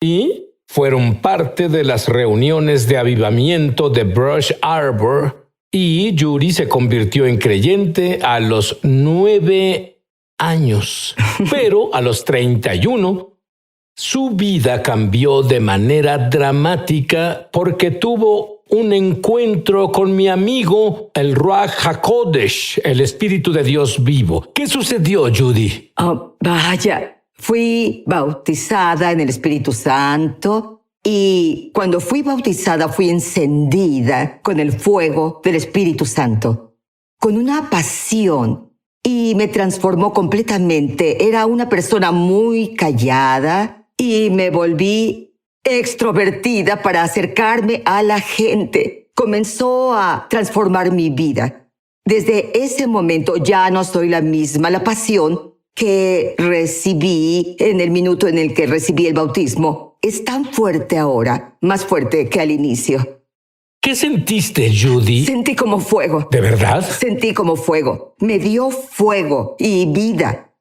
y fueron parte de las reuniones de avivamiento de Brush Arbor, y Judy se convirtió en creyente a los 9 años. Pero a los 31, su vida cambió de manera dramática porque tuvo un encuentro con mi amigo, el Ruach HaKodesh, el Espíritu de Dios vivo. ¿Qué sucedió, Judy? Oh, vaya. Fui bautizada en el Espíritu Santo y cuando fui bautizada fui encendida con el fuego del Espíritu Santo, con una pasión, y me transformó completamente. Era una persona muy callada y me volví extrovertida para acercarme a la gente. Comenzó a transformar mi vida. Desde ese momento ya no soy la misma. La pasión que recibí en el minuto en el que recibí el bautismo es tan fuerte ahora, más fuerte que al inicio. ¿Qué sentiste, Judy? Sentí como fuego. ¿De verdad? Sentí como fuego. Me dio fuego y vida,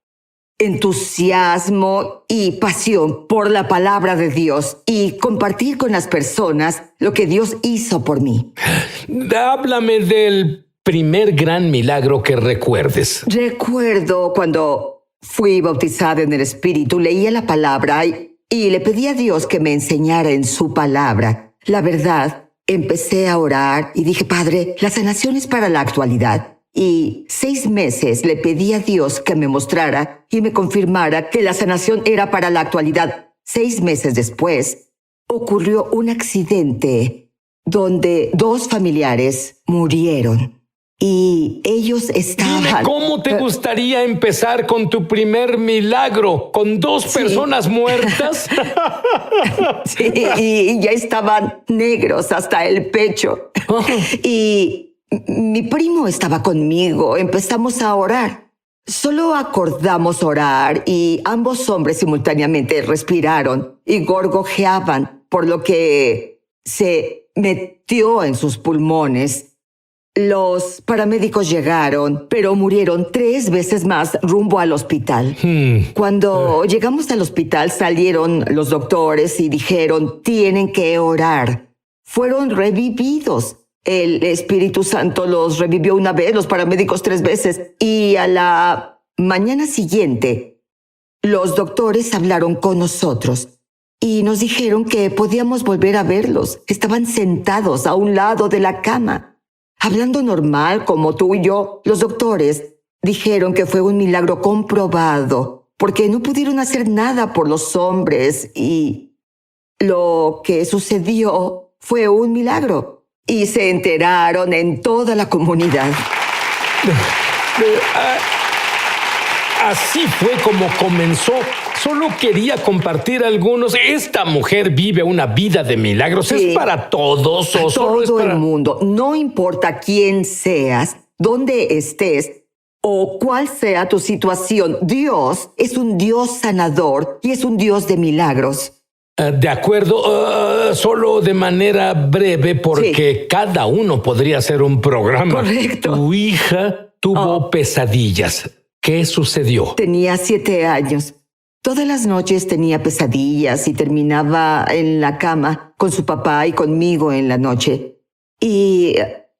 entusiasmo y pasión por la palabra de Dios y compartir con las personas lo que Dios hizo por mí. Háblame del primer gran milagro que recuerdes. Recuerdo cuando fui bautizada en el Espíritu, leía la palabra y le pedí a Dios que me enseñara en su palabra. La verdad, empecé a orar y dije, Padre, la sanación es para la actualidad. Y 6 meses le pedí a Dios que me mostrara y me confirmara que la sanación era para la actualidad. 6 meses después, ocurrió un accidente donde 2 familiares murieron. Y ellos estaban... Dime, ¿cómo te gustaría empezar con tu primer milagro? ¿Con 2 personas muertas? Sí, y ya estaban negros hasta el pecho. Oh. Y mi primo estaba conmigo. Empezamos a orar. Solo acordamos orar y ambos hombres simultáneamente respiraron y gorgojeaban, por lo que se metió en sus pulmones. Los paramédicos llegaron, pero murieron 3 veces más rumbo al hospital. Cuando llegamos al hospital, salieron los doctores y dijeron, tienen que orar. Fueron revividos. El Espíritu Santo los revivió 1 vez, los paramédicos 3 veces. Y a la mañana siguiente, los doctores hablaron con nosotros y nos dijeron que podíamos volver a verlos. Estaban sentados a un lado de la cama, hablando normal como tú y yo. Los doctores dijeron que fue un milagro comprobado porque no pudieron hacer nada por los hombres y lo que sucedió fue un milagro. Y se enteraron en toda la comunidad. Así fue como comenzó. Solo quería compartir algunos. ¿Esta mujer vive una vida de milagros? Sí. ¿Es para todos o solo es Todo para...? el mundo, no importa quién seas, dónde estés o cuál sea tu situación, Dios es un Dios sanador y es un Dios de milagros. De acuerdo, solo de manera breve porque cada uno podría hacer un programa. Correcto. Tu hija tuvo pesadillas. ¿Qué sucedió? Tenía 7 años. Todas las noches tenía pesadillas y terminaba en la cama con su papá y conmigo en la noche. Y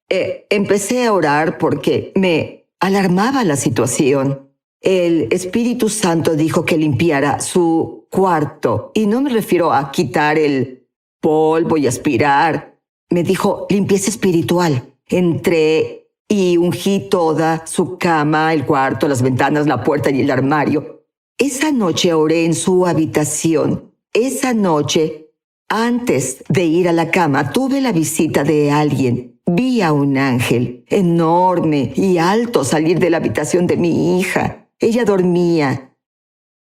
empecé a orar porque me alarmaba la situación. El Espíritu Santo dijo que limpiara su cuarto. Y no me refiero a quitar el polvo y aspirar. Me dijo limpieza espiritual. Entré y ungí toda su cama, el cuarto, las ventanas, la puerta y el armario. Esa noche oré en su habitación. Esa noche, antes de ir a la cama, tuve la visita de alguien. Vi a un ángel enorme y alto salir de la habitación de mi hija. Ella dormía.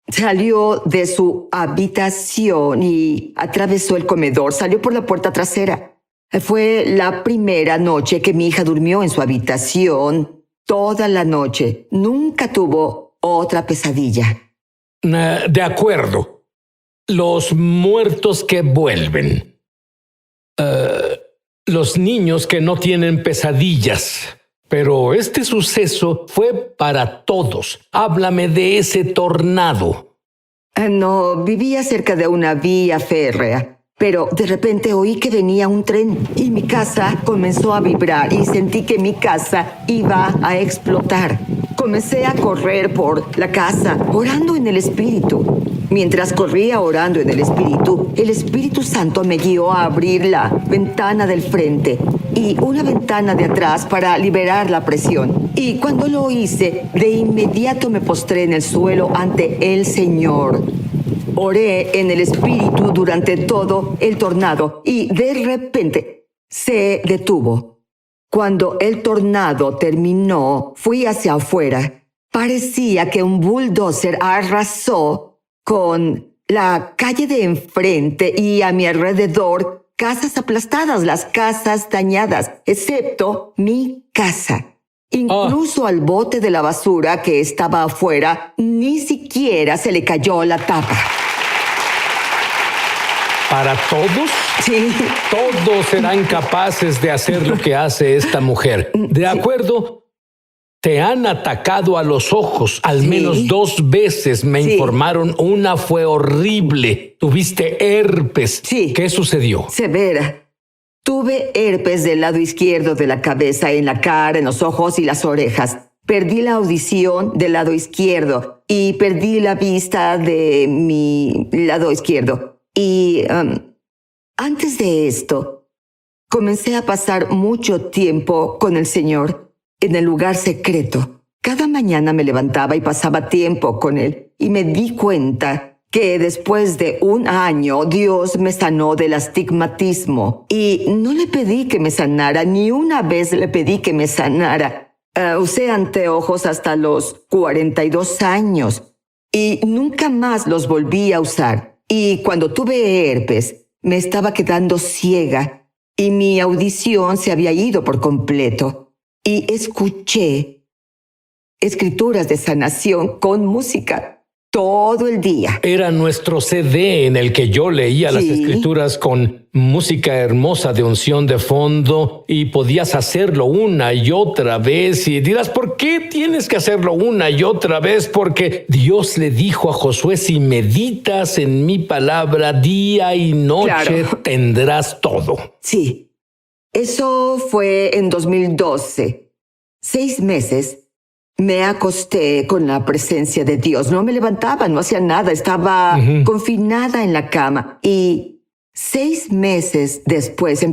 Salió de su habitación y atravesó el comedor. Salió por la puerta trasera. Fue la primera noche que mi hija durmió en su habitación. Toda la noche. Nunca tuvo otra pesadilla. De acuerdo. Los muertos que vuelven. Los niños que no tienen pesadillas. Pero este suceso fue para todos. Háblame de ese tornado. No, vivía cerca de una vía férrea. Pero de repente oí que venía un tren y mi casa comenzó a vibrar y sentí que mi casa iba a explotar. Comencé a correr por la casa, orando en el Espíritu. Mientras corría orando en el Espíritu Santo me guió a abrir la ventana del frente y una ventana de atrás para liberar la presión. Y cuando lo hice, de inmediato me postré en el suelo ante el Señor. Oré en el Espíritu durante todo el tornado y de repente se detuvo. Cuando el tornado terminó, fui hacia afuera. Parecía que un bulldozer arrasó con la calle de enfrente y a mi alrededor casas aplastadas, las casas dañadas, excepto mi casa. Incluso al bote de la basura que estaba afuera, ni siquiera se le cayó la tapa. ¿Para todos? Sí. Todos serán capaces de hacer lo que hace esta mujer. ¿De acuerdo? Te han atacado a los ojos al menos 2 veces, me informaron. Una fue horrible. Tuviste herpes. Sí. ¿Qué sucedió? Severa. Tuve herpes del lado izquierdo de la cabeza, en la cara, en los ojos y las orejas. Perdí la audición del lado izquierdo y perdí la vista de mi lado izquierdo. Y antes de esto, comencé a pasar mucho tiempo con el Señor en el lugar secreto. Cada mañana me levantaba y pasaba tiempo con Él y me di cuenta que después de 1 año Dios me sanó del astigmatismo y no le pedí que me sanara, ni una vez le pedí que me sanara. Usé anteojos hasta los 42 años y nunca más los volví a usar. Y cuando tuve herpes, me estaba quedando ciega y mi audición se había ido por completo. Y escuché escrituras de sanación con música todo el día. Era nuestro CD en el que yo leía las escrituras con música hermosa de unción de fondo y podías hacerlo una y otra vez y dirás, ¿por qué tienes que hacerlo una y otra vez? Porque Dios le dijo a Josué, si meditas en mi palabra día y noche, tendrás todo. Sí, eso fue en 2012. 6 meses. Me acosté con la presencia de Dios. No me levantaba, no hacía nada. Estaba confinada en la cama. Y 6 meses después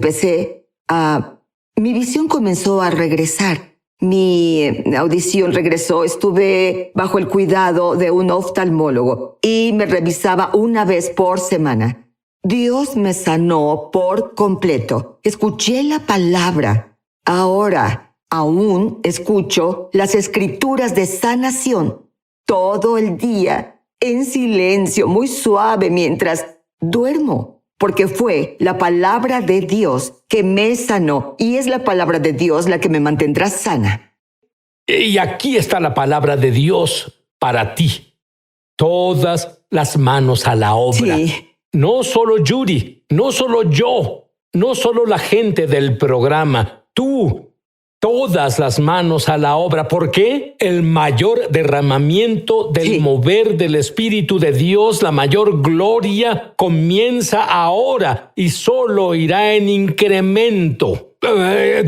mi visión comenzó a regresar. Mi audición regresó. Estuve bajo el cuidado de un oftalmólogo y me revisaba 1 vez por semana. Dios me sanó por completo. Escuché la palabra. Ahora aún escucho las escrituras de sanación todo el día, en silencio, muy suave mientras duermo, porque fue la palabra de Dios que me sanó y es la palabra de Dios la que me mantendrá sana. Y aquí está la palabra de Dios para ti. Todas las manos a la obra. Sí. No solo Yuri, no solo yo, no solo la gente del programa, tú. Todas las manos a la obra. ¿Por qué? El mayor derramamiento del mover del Espíritu de Dios, la mayor gloria, comienza ahora y solo irá en incremento.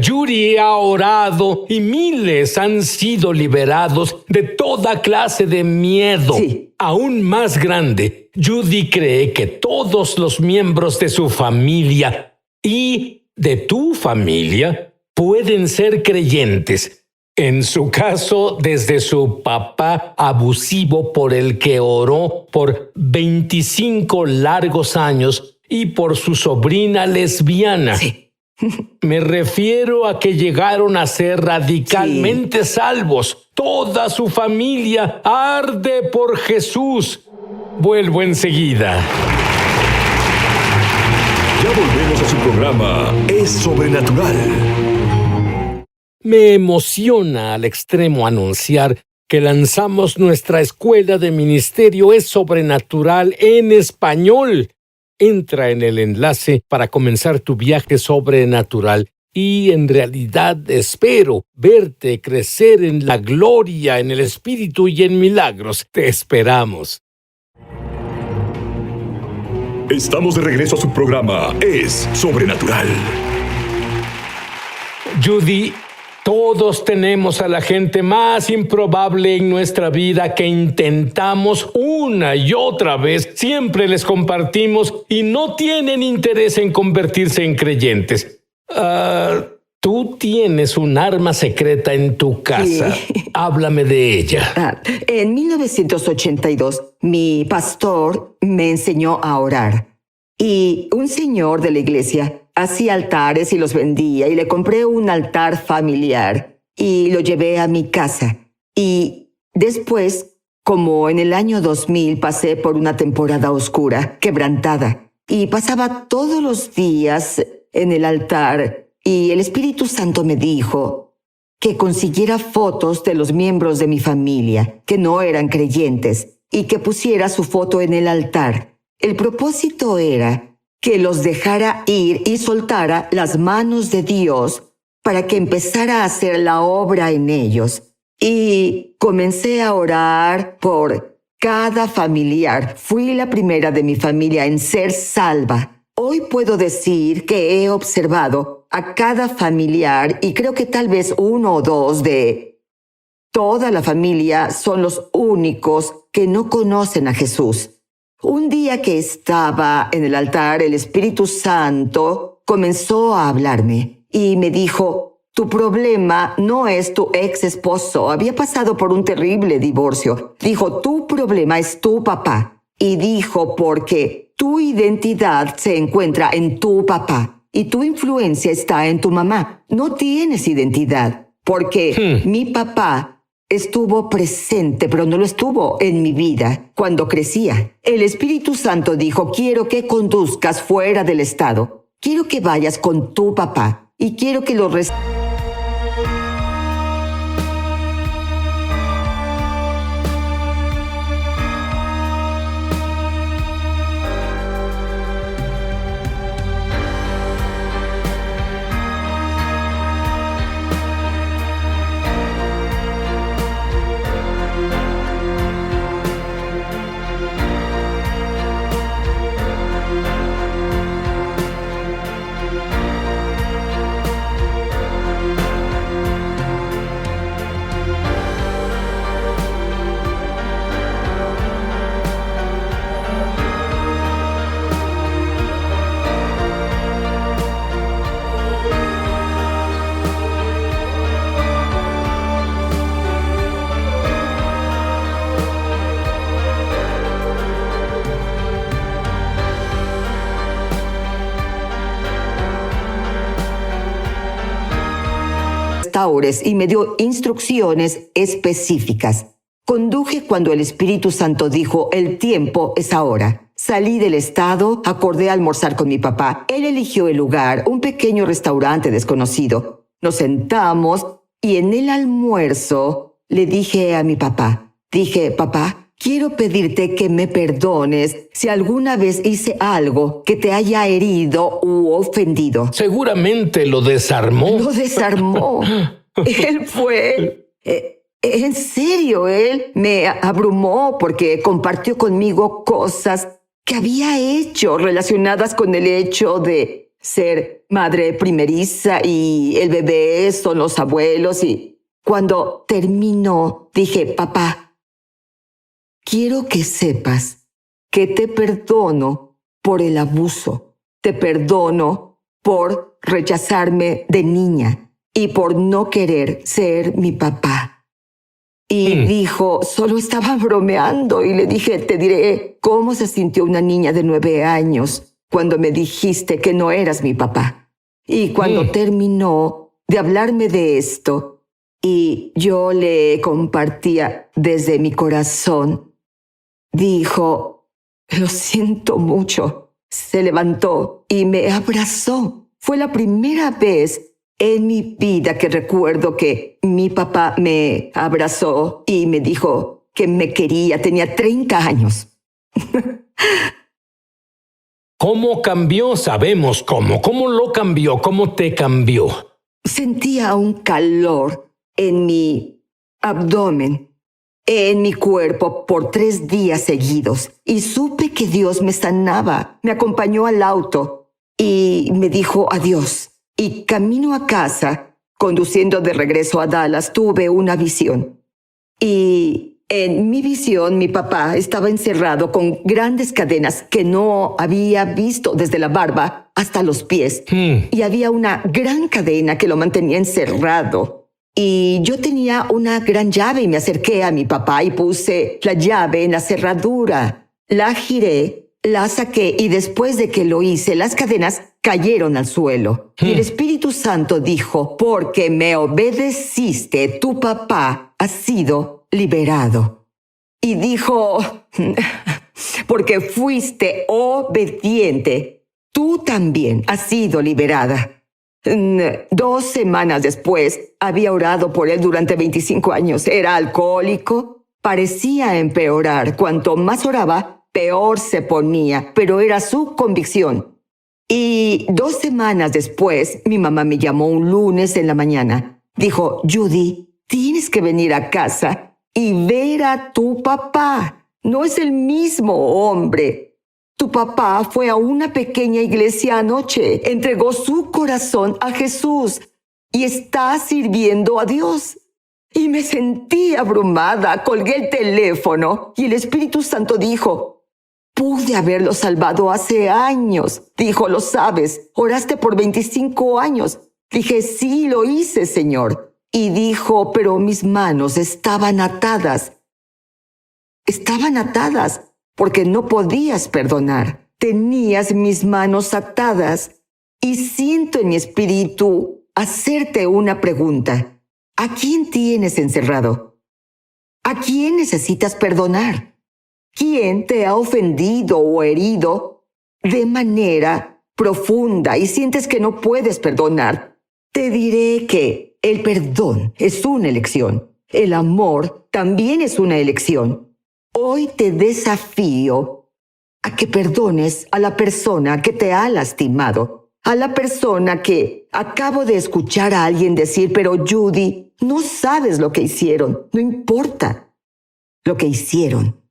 Yuri ha orado y miles han sido liberados de toda clase de miedo. Aún más grande, Judy cree que todos los miembros de su familia y de tu familia pueden ser creyentes. En su caso, desde su papá abusivo por el que oró por 25 largos años y por su sobrina lesbiana. Me refiero a que llegaron a ser radicalmente salvos. Toda su familia arde por Jesús. Vuelvo enseguida. Ya volvemos a su programa Es Sobrenatural. Me emociona al extremo anunciar que lanzamos nuestra escuela de ministerio Es Sobrenatural en español. Entra en el enlace para comenzar tu viaje sobrenatural y en realidad espero verte crecer en la gloria, en el Espíritu y en milagros. Te esperamos. Estamos de regreso a su programa Es Sobrenatural. Judy, todos tenemos a la gente más improbable en nuestra vida que intentamos una y otra vez. Siempre les compartimos y no tienen interés en convertirse en creyentes. Tú tienes un arma secreta en tu casa. Sí. Háblame de ella. En 1982, mi pastor me enseñó a orar. Y un señor de la iglesia hacía altares y los vendía. Y le compré un altar familiar y lo llevé a mi casa. Y después, como en el año 2000, pasé por una temporada oscura, quebrantada. Y pasaba todos los días en el altar. Y el Espíritu Santo me dijo que consiguiera fotos de los miembros de mi familia que no eran creyentes y que pusiera su foto en el altar. El propósito era que los dejara ir y soltara las manos de Dios para que empezara a hacer la obra en ellos. Y comencé a orar por cada familiar. Fui la primera de mi familia en ser salva. Hoy puedo decir que he observado a cada familiar y creo que tal vez uno o dos de toda la familia son los únicos que no conocen a Jesús. Un día que estaba en el altar, el Espíritu Santo comenzó a hablarme y me dijo: tu problema no es tu ex esposo, había pasado por un terrible divorcio. Dijo: tu problema es tu papá. Y dijo: porque tu identidad se encuentra en tu papá y tu influencia está en tu mamá. No tienes identidad porque mi papá estuvo presente, pero no lo estuvo en mi vida cuando crecía. El Espíritu Santo dijo: quiero que conduzcas fuera del estado. Quiero que vayas con tu papá y quiero que lo restaures y me dio instrucciones específicas. Conduje cuando el Espíritu Santo dijo: el tiempo es ahora. Salí del estado, acordé almorzar con mi papá. Él eligió el lugar, un pequeño restaurante desconocido. Nos sentamos y en el almuerzo le dije a mi papá, papá, quiero pedirte que me perdones si alguna vez hice algo que te haya herido u ofendido. Seguramente lo desarmó. Lo desarmó. Él fue... en serio, él me abrumó porque compartió conmigo cosas que había hecho relacionadas con el hecho de ser madre primeriza y el bebé son los abuelos. Y cuando terminó, dije: papá, quiero que sepas que te perdono por el abuso. Te perdono por rechazarme de niña y por no querer ser mi papá. Y dijo: solo estaba bromeando. Y le dije: te diré cómo se sintió una niña de 9 años cuando me dijiste que no eras mi papá. Y cuando terminó de hablarme de esto y yo le compartía desde mi corazón, dijo: lo siento mucho. Se levantó y me abrazó. Fue la primera vez en mi vida que recuerdo que mi papá me abrazó y me dijo que me quería. Tenía 30 años. ¿Cómo cambió? Sabemos cómo. ¿Cómo lo cambió? ¿Cómo te cambió? Sentía un calor en mi abdomen en mi cuerpo por 3 días seguidos y supe que Dios me sanaba. Me acompañó al auto y me dijo adiós. Y camino a casa, conduciendo de regreso a Dallas, tuve una visión. Y en mi visión, mi papá estaba encerrado con grandes cadenas que no había visto desde la barba hasta los pies. Y había una gran cadena que lo mantenía encerrado. Y yo tenía una gran llave y me acerqué a mi papá y puse la llave en la cerradura. La giré, la saqué y después de que lo hice, las cadenas cayeron al suelo. Y el Espíritu Santo dijo, porque me obedeciste, tu papá ha sido liberado. Y dijo, porque fuiste obediente, tú también has sido liberada. 2 semanas después, había orado por él durante 25 años. Era alcohólico, parecía empeorar. Cuanto más oraba, peor se ponía, pero era su convicción. Y 2 semanas después, mi mamá me llamó un lunes en la mañana. Dijo, Judy, tienes que venir a casa y ver a tu papá. No es el mismo hombre. Tu papá fue a una pequeña iglesia anoche, entregó su corazón a Jesús y está sirviendo a Dios. Y me sentí abrumada, colgué el teléfono y el Espíritu Santo dijo, pude haberlo salvado hace años. Dijo, lo sabes, oraste por 25 años. Dije, sí, lo hice, Señor. Y dijo, pero mis manos estaban atadas. Estaban atadas. Porque no podías perdonar. Tenías mis manos atadas y siento en mi espíritu hacerte una pregunta. ¿A quién tienes encerrado? ¿A quién necesitas perdonar? ¿Quién te ha ofendido o herido de manera profunda y sientes que no puedes perdonar? Te diré que el perdón es una elección. El amor también es una elección. Hoy te desafío a que perdones a la persona que te ha lastimado, a la persona que acabo de escuchar a alguien decir, pero Judy, no sabes lo que hicieron, no importa lo que hicieron.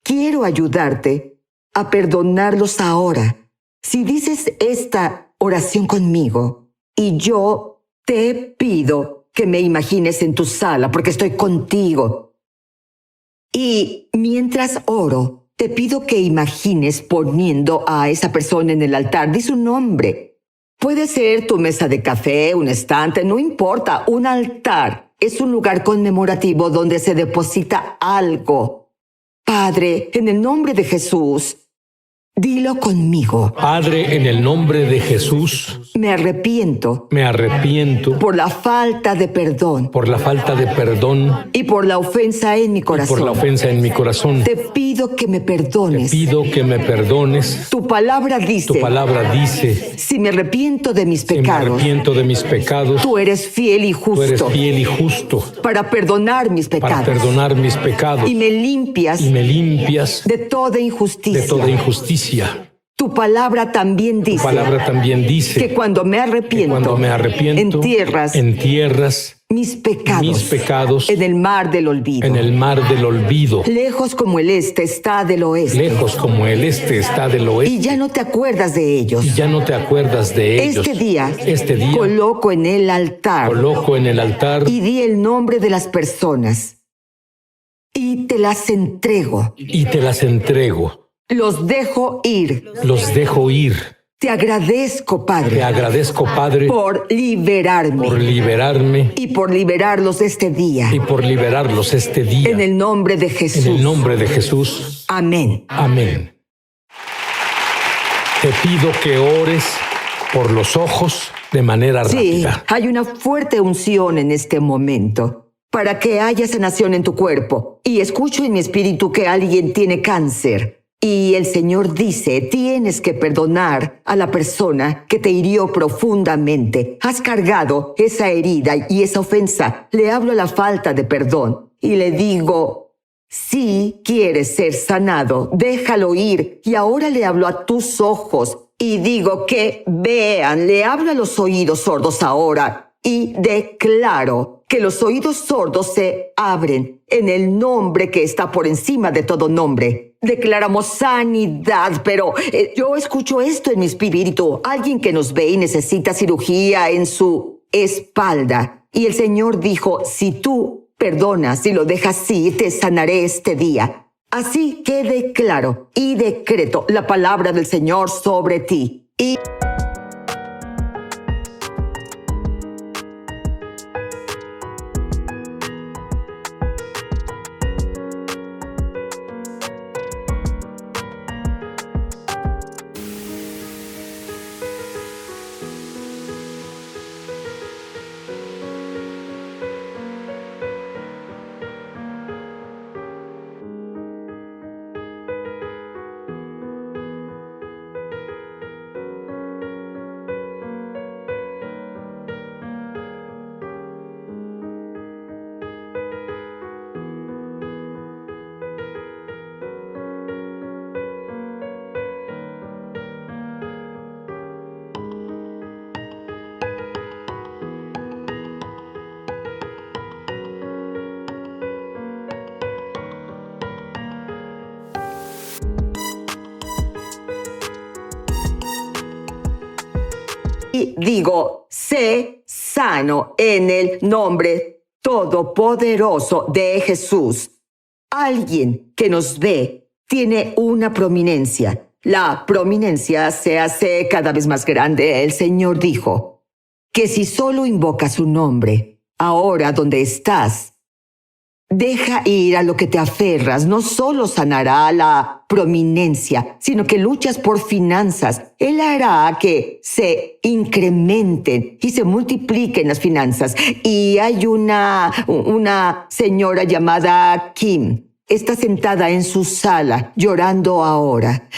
Quiero ayudarte a perdonarlos ahora. Si dices esta oración conmigo y yo te pido que me imagines en tu sala porque estoy contigo. Y mientras oro, te pido que imagines poniendo a esa persona en el altar. Di su nombre. Puede ser tu mesa de café, un estante, no importa. Un altar es un lugar conmemorativo donde se deposita algo. Padre, en el nombre de Jesús, dilo conmigo. Padre, en el nombre de Jesús, me arrepiento por la falta de perdón y por la ofensa en mi corazón. Te pido que me perdones. Tu palabra dice, si me arrepiento de mis pecados, tú eres fiel y justo para perdonar mis pecados y me limpias de toda injusticia. Tu palabra también dice que cuando me arrepiento, entierras mis pecados en el mar del olvido. Lejos como el este está del oeste. Y ya no te acuerdas de ellos. Este día coloco en el altar y di el nombre de las personas y te las entrego. Los dejo ir. Te agradezco, Padre. Por liberarme. Y por liberarlos este día. En el nombre de Jesús. Amén. Te pido que ores por los ojos de manera rápida. Hay una fuerte unción en este momento para que haya sanación en tu cuerpo. Y escucho en mi espíritu que alguien tiene cáncer. Y el Señor dice, tienes que perdonar a la persona que te hirió profundamente. Has cargado esa herida y esa ofensa. Le hablo a la falta de perdón y le digo, si quieres ser sanado, déjalo ir. Y ahora le hablo a tus ojos y digo que vean. Le hablo a los oídos sordos ahora y declaro que los oídos sordos se abren en el nombre que está por encima de todo nombre. Declaramos sanidad, pero yo escucho esto en mi espíritu. Alguien que nos ve y necesita cirugía en su espalda. Y el Señor dijo, si tú perdonas y lo dejas ir, te sanaré este día. Así que declaro y decreto la palabra del Señor sobre ti. Y digo, sé sano en el nombre todopoderoso de Jesús. Alguien que nos ve tiene una prominencia. La prominencia se hace cada vez más grande. El Señor dijo que si solo invocas su nombre, ahora donde estás, deja ir a lo que te aferras, no solo sanará la prominencia, sino que luchas por finanzas. Él hará que se incrementen y se multipliquen las finanzas. Y hay una señora llamada Kim. Está sentada en su sala, llorando ahora.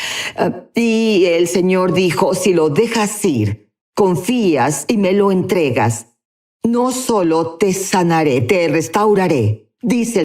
Y el Señor dijo, si lo dejas ir, confías y me lo entregas, no solo te sanaré, te restauraré, dice